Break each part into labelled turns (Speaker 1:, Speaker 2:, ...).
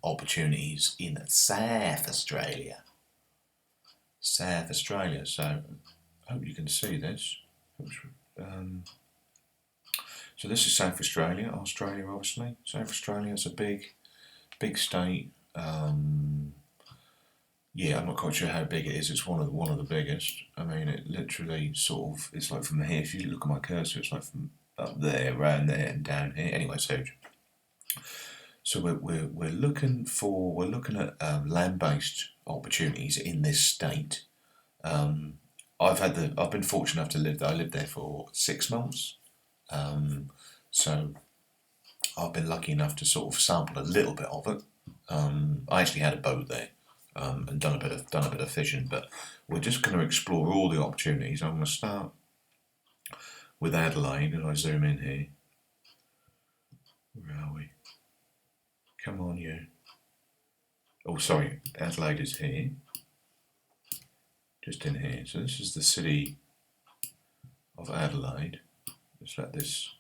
Speaker 1: opportunities in South Australia. South Australia. So I hope you can see this. So this is South Australia. Australia, obviously. South Australia is a big state. Yeah, I'm not quite sure how big it is. It's one of the biggest. I mean, it literally sort of, it's like from here. If you look at my cursor, it's like from up there, around there, and down here. Anyway, so we're looking at land-based opportunities in this state. I've been fortunate enough to live there. I lived there for 6 months, so I've been lucky enough to sort of sample a little bit of it. I actually had a boat there. And done a bit of fishing, but we're just going to explore all the opportunities. I'm going to start with Adelaide, and I zoom in here. Where are we? Come on, you. Oh, sorry, Adelaide is here. Just in here. So this is the city of Adelaide. Let's let this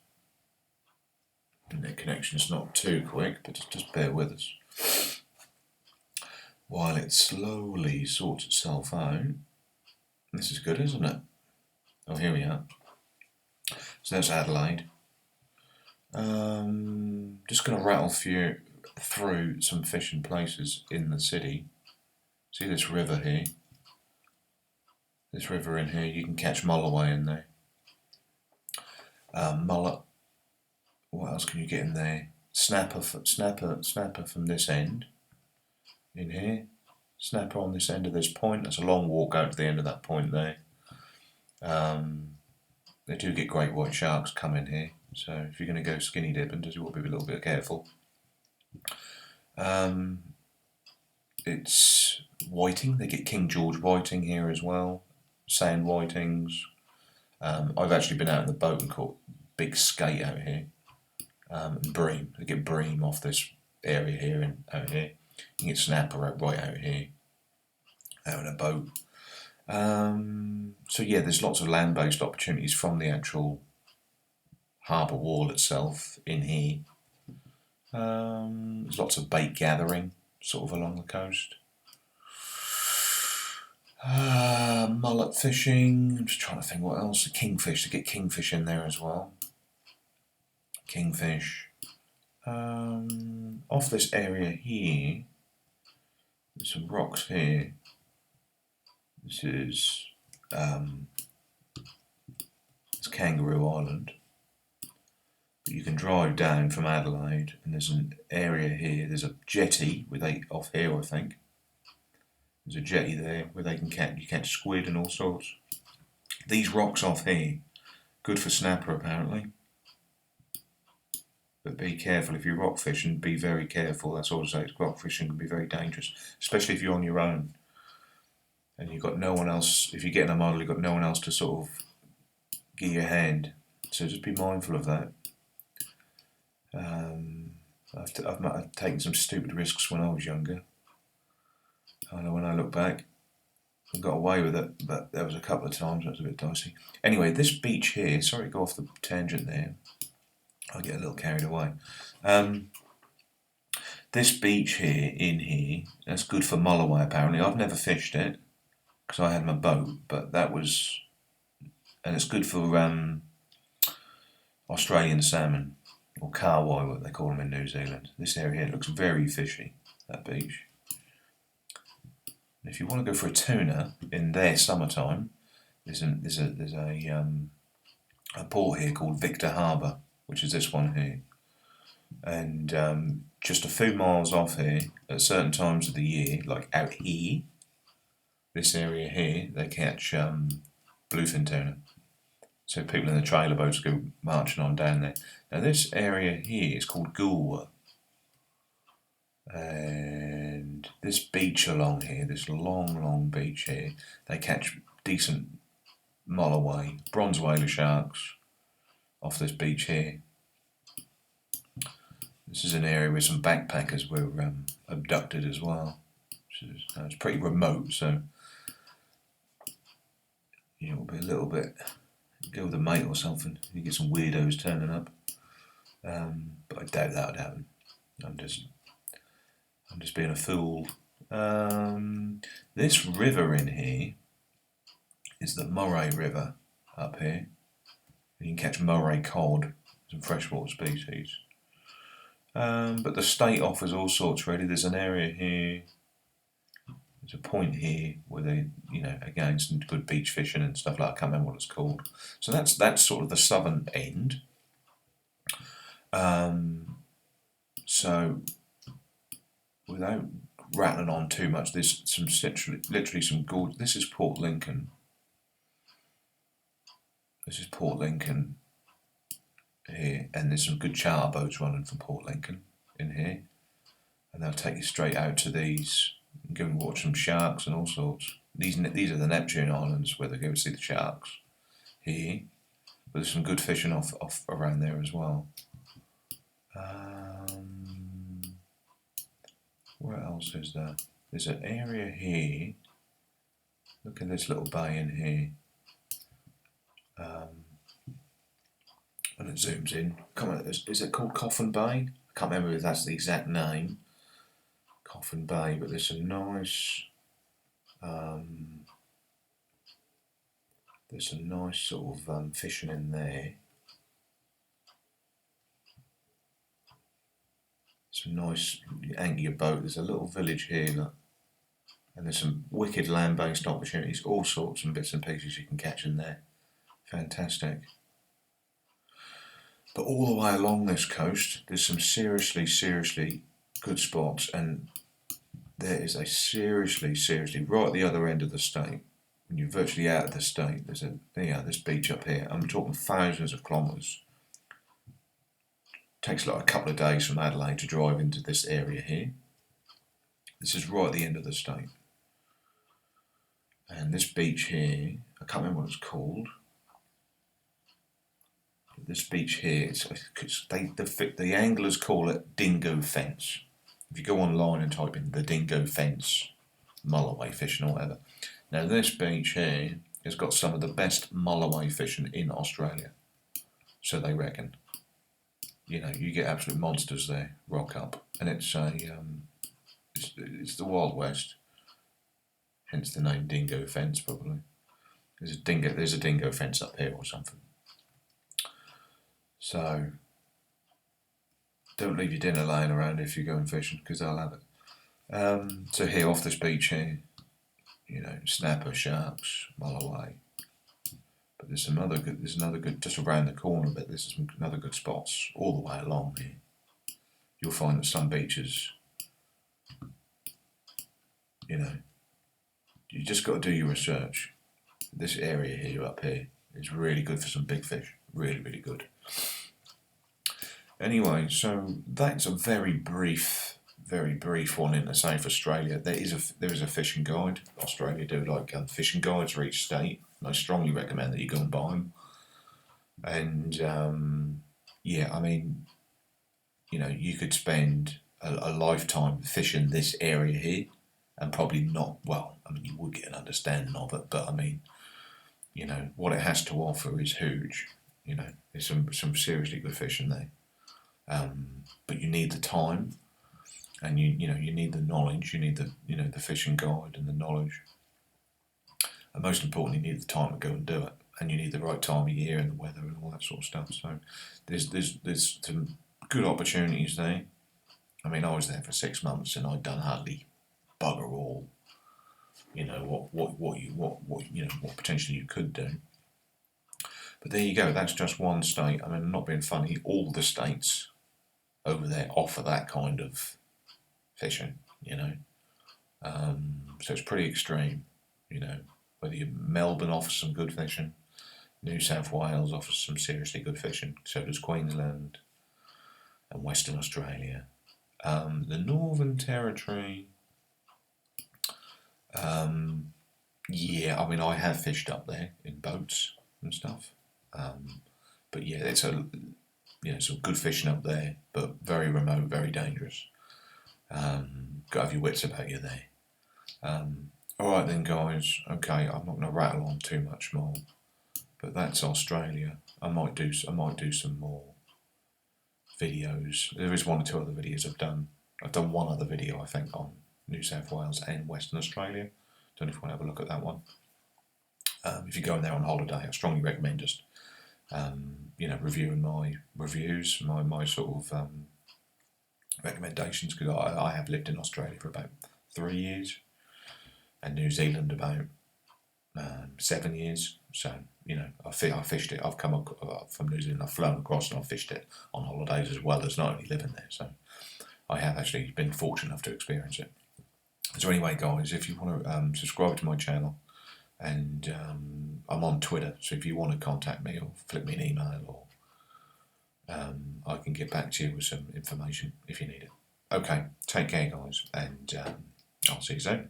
Speaker 1: internet connection's not too quick, but just bear with us while it slowly sorts itself out. This is good, isn't it? Oh, here we are. So that's Adelaide. Just going to rattle through some fishing places in the city. See this river here? This river in here, you can catch mulloway in there. Mullet. What else can you get in there? Snapper from this end. In here, snapper on this end of this point. That's a long walk out to the end of that point there. They do get great white sharks come in here, so if you're going to go skinny dipping, just want to be a little bit careful. It's whiting. They get King George whiting here as well. Sand whitings. I've actually been out in the boat and caught big skate out here. And bream. They get bream off this area here and out here. You can get snapper right out here, out in a boat. So yeah, there's lots of land-based opportunities from the actual harbour wall itself in here. There's lots of bait gathering sort of along the coast. Mullet fishing. I'm just trying to think what else. Kingfish, to get kingfish in there as well. Kingfish. Off this area here, there's some rocks here. This is it's Kangaroo Island. But you can drive down from Adelaide, and there's an area here. There's a jetty off here, I think. There's a jetty there where you catch squid and all sorts. These rocks off here, good for snapper apparently. But be careful if you're rock fishing. Be very careful. That's all I say. Rock fishing can be very dangerous, especially if you're on your own and you've got no one else. If you're getting a model, you've got no one else to sort of give you a hand. So just be mindful of that. I've taken some stupid risks when I was younger. I know when I look back, I got away with it, but there was a couple of times that was a bit dicey. Anyway, this beach here. Sorry to go off the tangent there. I get a little carried away. This beach here, that's good for mulloway apparently. I've never fished it because I had my boat, but and it's good for Australian salmon, or carwai, what they call them in New Zealand. This area here looks very fishy, that beach. And if you want to go for a tuna in their summertime, there's a port here called Victor Harbour, which is this one here, and just a few miles off here, at certain times of the year, like out here, this area here, they catch bluefin tuna. So people in the trailer boats go marching on down there. Now this area here is called Goolwa, and this beach along here, this long beach here, they catch decent mulloway, bronze whaler sharks off this beach here. This is an area where some backpackers were abducted as well. It's pretty remote, so it'll be a little bit. Go with a mate or something. You get some weirdos turning up, but I doubt that would happen. I'm I'm just being a fool. This river in here is the Murray River up here. You can catch Murray cod, some freshwater species. But the state offers all sorts really. There's an area here, there's a point here where they, again, some good beach fishing and stuff like that. I can't remember what it's called. So that's sort of the southern end. So without rattling on too much, there's some literally some gorgeous. This is Port Lincoln. This is Port Lincoln here, and there's some good charter boats running from Port Lincoln in here, and they'll take you straight out to these and go and watch some sharks and all sorts. These are the Neptune Islands where they go and see the sharks here, but there's some good fishing off around there as well. What else is there? There's an area here. Look at this little bay in here. When it zooms in, is it called Coffin Bay? I can't remember if that's the exact name. Coffin Bay, but there's some nice, sort of fishing in there. Some nice, anchor your boat. There's a little village here, look. And there's some wicked land-based opportunities, all sorts of bits and pieces you can catch in there. Fantastic. But all the way along this coast, there's some seriously good spots, and there is a seriously, right at the other end of the state, when you're virtually out of the state, there's this beach up here. I'm talking thousands of kilometres. Takes like a couple of days from Adelaide to drive into this area here. This is right at the end of the state. And this beach here, I can't remember what it's called. This beach here, the anglers call it Dingo Fence. If you go online and type in the Dingo Fence, mulloway fishing or whatever. Now this beach here has got some of the best mulloway fishing in Australia. So they reckon. You get absolute monsters there, rock up. And it's the Wild West. Hence the name Dingo Fence probably. There's a dingo fence up here or something. So, don't leave your dinner lying around if you're going fishing, because they'll have it. So here, off this beach here, snapper, sharks, mulloway. But there's another good, just around the corner a bit, there's some another good spots all the way along here. You'll find that some beaches, you just got to do your research. This area here, up here, is really good for some big fish. Really, really good. Anyway, so that's a very brief one in the South Australia. There is a fishing guide. Australia do like fishing guides for each state. And I strongly recommend that you go and buy them. And you could spend a lifetime fishing this area here, and probably not. Well, you would get an understanding of it, but what it has to offer is huge. There's some seriously good fishing there. But you need the time, and you need the knowledge. You need the fishing guide and the knowledge, and most importantly, you need the time to go and do it. And you need the right time of year and the weather and all that sort of stuff. So there's some good opportunities there. I was there for 6 months and I'd done hardly bugger all. What potentially you could do. But there you go, that's just one state. I'm not being funny, all the states over there offer that kind of fishing, So it's pretty extreme, Whether Melbourne offers some good fishing, New South Wales offers some seriously good fishing, so does Queensland and Western Australia. The Northern Territory, I have fished up there in boats and stuff. But yeah, it's some good fishing up there, but very remote, very dangerous. Got to have your wits about you there. Alright then guys, okay, I'm not going to rattle on too much more, but that's Australia. I might do some more videos. There is one or two other videos I've done I've done one other video, I think, on New South Wales and Western Australia. Don't know if you want to have a look at that one. If you're going there on holiday, I strongly recommend just reviewing my reviews, my sort of recommendations, because I have lived in Australia for about 3 years and New Zealand about 7 years. So I fished it. I've come up from New Zealand. I've flown across and I've fished it on holidays as well as not only living there. So I have actually been fortunate enough to experience it. So anyway, guys, if you want to subscribe to my channel, and I'm on Twitter. So if you want to contact me or flip me an email, or I can get back to you with some information if you need it. Okay, take care, guys, and I'll see you soon.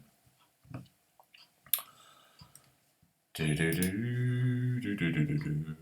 Speaker 1: Do do do do do do do do.